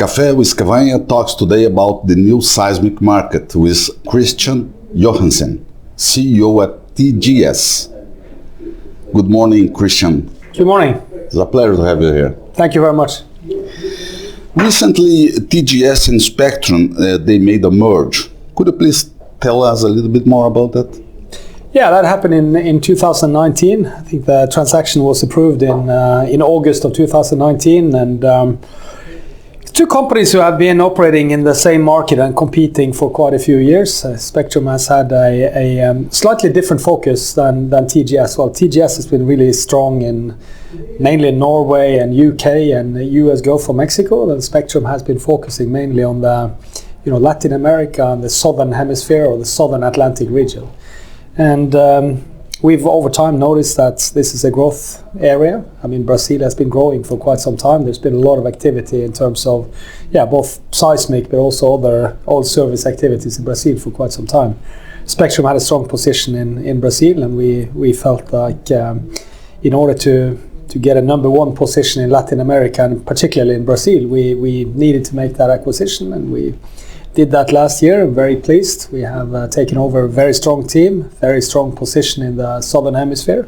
Cafe with Cavanha talks today about the new seismic market with Kristian Johansen, CEO at TGS. Good morning, Kristian. Good morning. It's a pleasure to have you here. Thank you very much. Recently, TGS and Spectrum, they made a merge. Could you please tell us a little bit more about that? Yeah, that happened in 2019. I think the transaction was approved in August of 2019, and two companies who have been operating in the same market and competing for quite a few years. Spectrum has had a slightly different focus than TGS. Well, TGS has been really strong in mainly in Norway and UK and the US Gulf of Mexico, and Spectrum has been focusing mainly on the Latin America and the southern hemisphere or the southern Atlantic region. And we've over time noticed that this is a growth area. I mean, Brazil has been growing for quite some time. There's been a lot of activity in terms of both seismic but also other oil service activities in Brazil for quite some time. Spectrum had a strong position in Brazil, and we felt like in order to get a number one position in Latin America and particularly in Brazil, we needed to make that acquisition, and we did that last year. I'm very pleased. We have taken over a very strong team, very strong position in the southern hemisphere,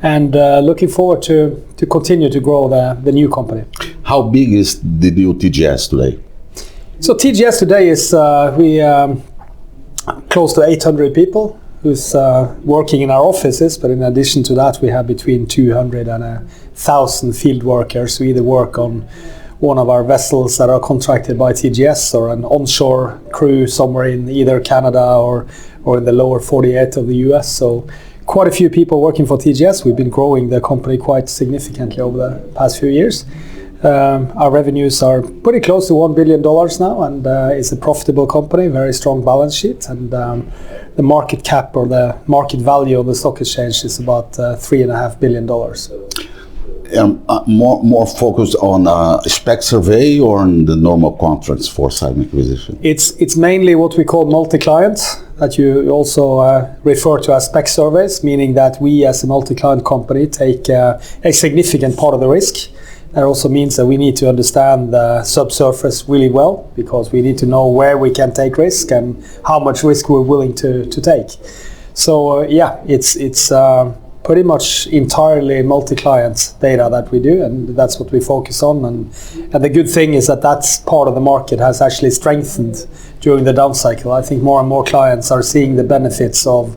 and looking forward to continue to grow the new company. How big is the new TGS today? So TGS today is close to 800 people who's working in our offices, but in addition to that we have between 200 and 1,000 field workers who either work on one of our vessels that are contracted by TGS or an onshore crew somewhere in either Canada or in the lower 48 of the US. So quite a few people working for TGS. We've been growing the company quite significantly over the past few years. Our revenues are pretty close to $1 billion now, and it's a profitable company, very strong balance sheet, and the market cap or the market value of the stock exchange is about $3.5 billion. More focused on spec survey or on the normal contracts for seismic acquisition? It's mainly what we call multi-client, that you also refer to as spec surveys, meaning that we as a multi-client company take a significant part of the risk. That also means that we need to understand the subsurface really well, because we need to know where we can take risk and how much risk we're willing to take. So it's pretty much entirely multi-client data that we do, and that's what we focus on. And the good thing is that that's part of the market has actually strengthened during the down cycle. I think more and more clients are seeing the benefits of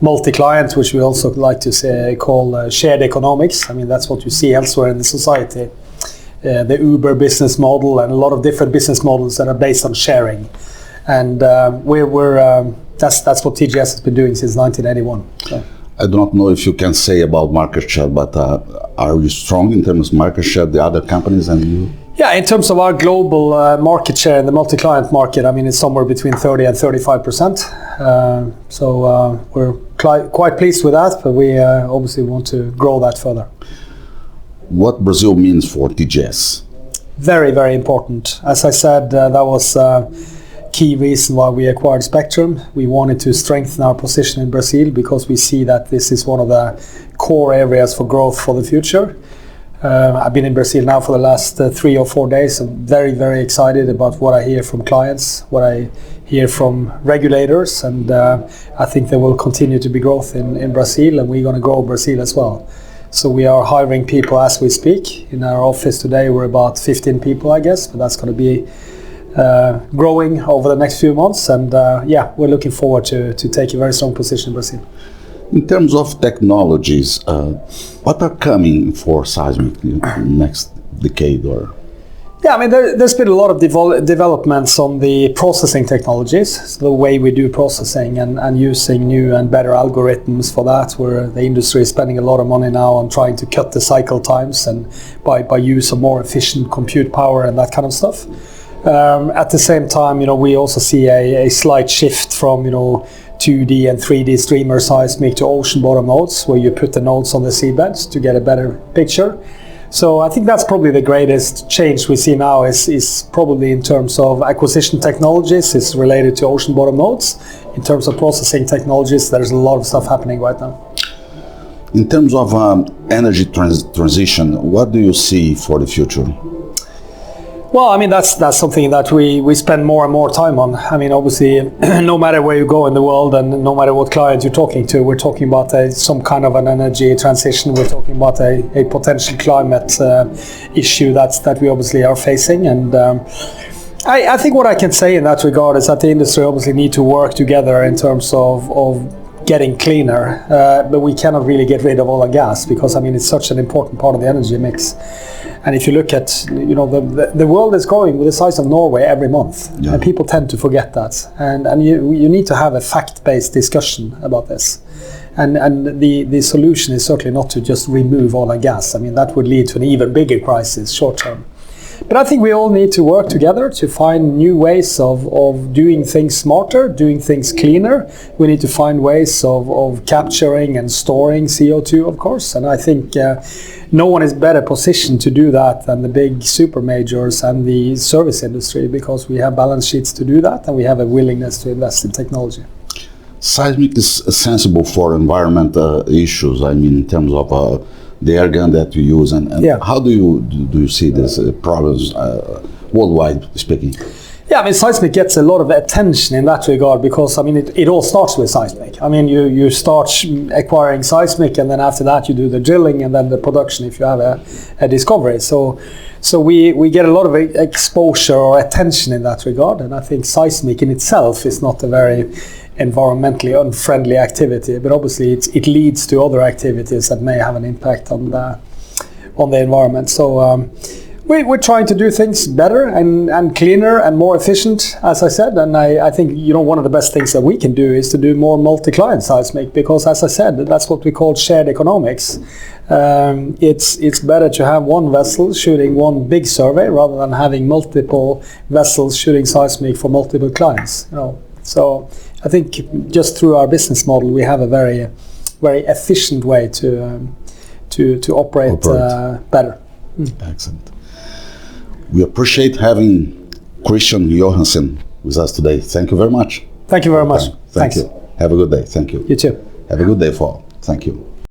multi-client, which we also like to call shared economics. I mean, that's what you see elsewhere in the society. The Uber business model and a lot of different business models that are based on sharing. And that's what TGS has been doing since 1981. So. I do not know if you can say about market share, but are you strong in terms of market share, the other companies and you? Yeah, in terms of our global market share in the multi-client market, I mean, it's somewhere between 30 and 35%. So we're quite pleased with that, but we obviously want to grow that further. What Brazil means for TGS? Very, very important. As I said, that was key reason why we acquired Spectrum. We wanted to strengthen our position in Brazil because we see that this is one of the core areas for growth for the future. I've been in Brazil now for the last 3 or 4 days. I'm very, very excited about what I hear from clients, what I hear from regulators, and I think there will continue to be growth in Brazil, and we're going to grow Brazil as well. So we are hiring people as we speak. In our office today we're about 15 people, I guess, but that's going to be growing over the next few months, and we're looking forward to take a very strong position in Brazil. In terms of technologies, what are coming for seismic next decade? Or yeah, I mean, there's been a lot of developments on the processing technologies, so the way we do processing and using new and better algorithms for that, where the industry is spending a lot of money now on trying to cut the cycle times and by use of more efficient compute power and that kind of stuff. At the same time, we also see a slight shift from 2D and 3D streamer seismic to ocean bottom nodes, where you put the nodes on the seabeds to get a better picture. So I think that's probably the greatest change we see now is probably in terms of acquisition technologies. It's related to ocean bottom nodes. In terms of processing technologies, there's a lot of stuff happening right now. In terms of energy transition, what do you see for the future? Well, I mean, that's something that we spend more and more time on. I mean, obviously, no matter where you go in the world and no matter what client you're talking to, we're talking about some kind of an energy transition. We're talking about a potential climate issue that we obviously are facing. And I think what I can say in that regard is that the industry obviously need to work together in terms of getting cleaner, but we cannot really get rid of oil and gas because, I mean, it's such an important part of the energy mix. And if you look at, you know, the world is growing with the size of Norway every month, and people tend to forget that. And you need to have a fact-based discussion about this. And the solution is certainly not to just remove oil and gas. I mean, that would lead to an even bigger crisis short term. But I think we all need to work together to find new ways of doing things smarter, doing things cleaner. We need to find ways of capturing and storing CO2, of course. And I think no one is better positioned to do that than the big super majors and the service industry, because we have balance sheets to do that and we have a willingness to invest in technology. Seismic is sensible for environmental issues, I mean, in terms of the air gun that you use, and how do you see these problems worldwide speaking? Yeah, I mean, seismic gets a lot of attention in that regard because, I mean, it all starts with seismic. I mean, you start acquiring seismic, and then after that you do the drilling and then the production if you have a discovery. So we get a lot of exposure or attention in that regard, and I think seismic in itself is not a very environmentally unfriendly activity, but obviously it leads to other activities that may have an impact on the environment. So we're trying to do things better and cleaner and more efficient, as I said. And I think, you know, one of the best things that we can do is to do more multi-client seismic, because, as I said, that's what we call shared economics. It's better to have one vessel shooting one big survey rather than having multiple vessels shooting seismic for multiple clients. You know, so I think just through our business model, we have a very, very efficient way to operate. Better. Excellent. We appreciate having Kristian Johansen with us today. Thank you very much. Thank you very much. Thank you. Have a good day. Thank you. You too. Have a good day, fall. Thank you.